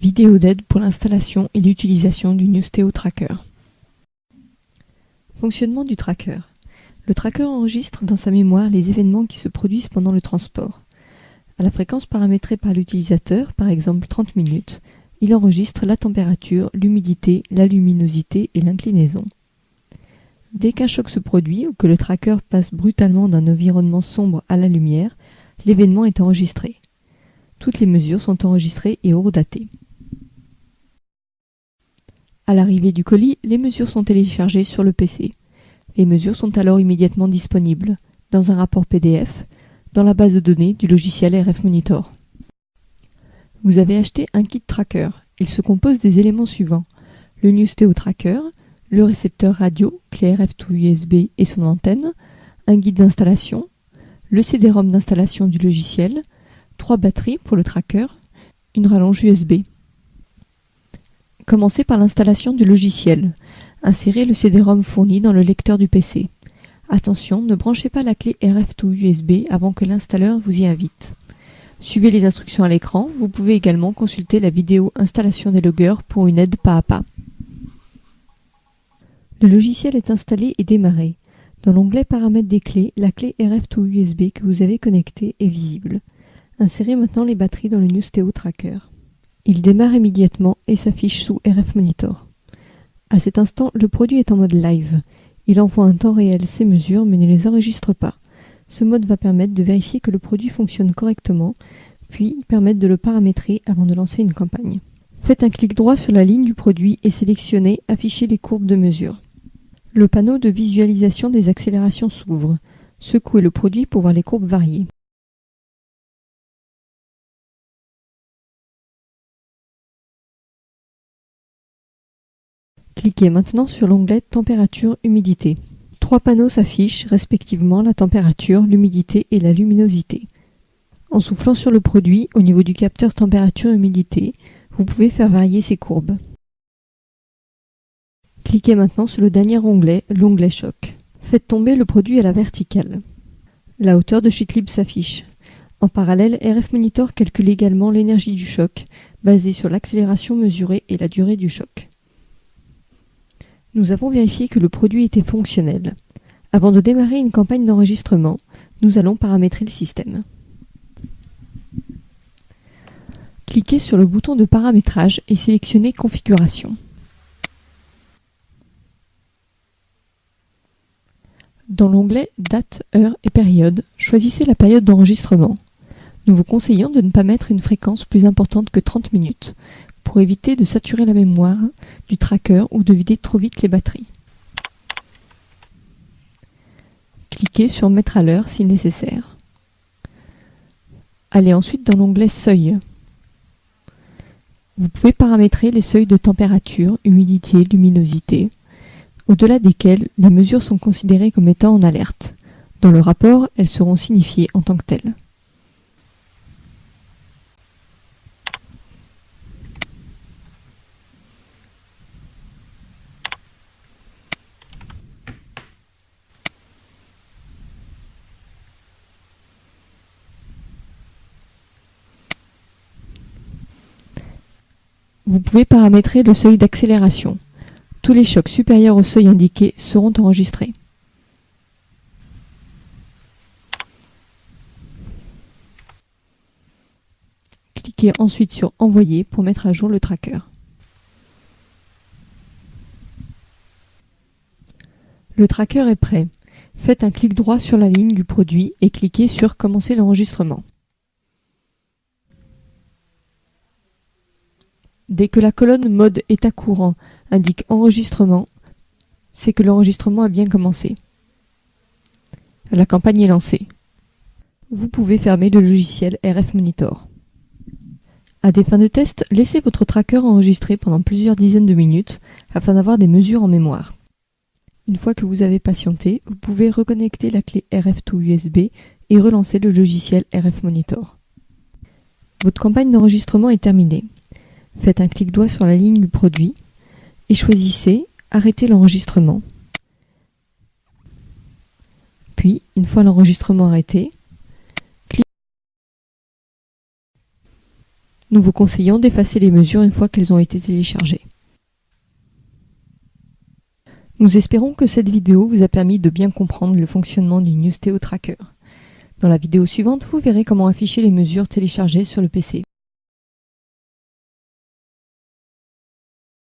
Vidéo d'aide pour l'installation et l'utilisation du Newsteo Tracker. Fonctionnement du tracker. Le tracker enregistre dans sa mémoire les événements qui se produisent pendant le transport. À la fréquence paramétrée par l'utilisateur, par exemple 30 minutes, il enregistre la température, l'humidité, la luminosité et l'inclinaison. Dès qu'un choc se produit ou que le tracker passe brutalement d'un environnement sombre à la lumière, l'événement est enregistré. Toutes les mesures sont enregistrées et hors-datées. À l'arrivée du colis, les mesures sont téléchargées sur le PC. Les mesures sont alors immédiatement disponibles, dans un rapport PDF, dans la base de données du logiciel RF Monitor. Vous avez acheté un kit tracker. Il se compose des éléments suivants: le Newsteo Tracker, le récepteur radio, clé RF to USB et son antenne, un guide d'installation, le CD-ROM d'installation du logiciel, 3 batteries pour le tracker, une rallonge USB. Commencez par l'installation du logiciel. Insérez le CD-ROM fourni dans le lecteur du PC. Attention, ne branchez pas la clé RF to USB avant que l'installeur vous y invite. Suivez les instructions à l'écran. Vous pouvez également consulter la vidéo installation des loggers pour une aide pas à pas. Le logiciel est installé et démarré. Dans l'onglet Paramètres des clés, la clé RF to USB que vous avez connectée est visible. Insérez maintenant les batteries dans le Newsteo Tracker. Il démarre immédiatement et s'affiche sous RF Monitor. À cet instant, le produit est en mode live. Il envoie en temps réel ses mesures mais ne les enregistre pas. Ce mode va permettre de vérifier que le produit fonctionne correctement, puis permettre de le paramétrer avant de lancer une campagne. Faites un clic droit sur la ligne du produit et sélectionnez Afficher les courbes de mesure. Le panneau de visualisation des accélérations s'ouvre. Secouez le produit pour voir les courbes varier. Cliquez maintenant sur l'onglet Température-humidité. 3 panneaux s'affichent, respectivement la température, l'humidité et la luminosité. En soufflant sur le produit, au niveau du capteur température-humidité, vous pouvez faire varier ces courbes. Cliquez maintenant sur le dernier onglet, l'onglet Choc. Faites tomber le produit à la verticale. La hauteur de Shitlib s'affiche. En parallèle, RF Monitor calcule également l'énergie du choc, basée sur l'accélération mesurée et la durée du choc. Nous avons vérifié que le produit était fonctionnel. Avant de démarrer une campagne d'enregistrement, nous allons paramétrer le système. Cliquez sur le bouton de paramétrage et sélectionnez Configuration. Dans l'onglet Date, heure et période, choisissez la période d'enregistrement. Nous vous conseillons de ne pas mettre une fréquence plus importante que 30 minutes, pour éviter de saturer la mémoire du tracker ou de vider trop vite les batteries. Cliquez sur Mettre à l'heure si nécessaire. Allez ensuite dans l'onglet Seuil. Vous pouvez paramétrer les seuils de température, humidité, luminosité, au-delà desquels les mesures sont considérées comme étant en alerte. Dans le rapport, elles seront signifiées en tant que telles. Vous pouvez paramétrer le seuil d'accélération. Tous les chocs supérieurs au seuil indiqué seront enregistrés. Cliquez ensuite sur Envoyer pour mettre à jour le tracker. Le tracker est prêt. Faites un clic droit sur la ligne du produit et cliquez sur Commencer l'enregistrement. Dès que la colonne Mode état courant indique Enregistrement, c'est que l'enregistrement a bien commencé. La campagne est lancée. Vous pouvez fermer le logiciel RF Monitor. À des fins de test, laissez votre tracker enregistrer pendant plusieurs dizaines de minutes afin d'avoir des mesures en mémoire. Une fois que vous avez patienté, vous pouvez reconnecter la clé RF to USB et relancer le logiciel RF Monitor. Votre campagne d'enregistrement est terminée. Faites un clic droit sur la ligne du produit et choisissez Arrêter l'enregistrement. Puis, une fois l'enregistrement arrêté, Nous vous conseillons d'effacer les mesures une fois qu'elles ont été téléchargées. Nous espérons que cette vidéo vous a permis de bien comprendre le fonctionnement du Newsteo Tracker. Dans la vidéo suivante, vous verrez comment afficher les mesures téléchargées sur le PC.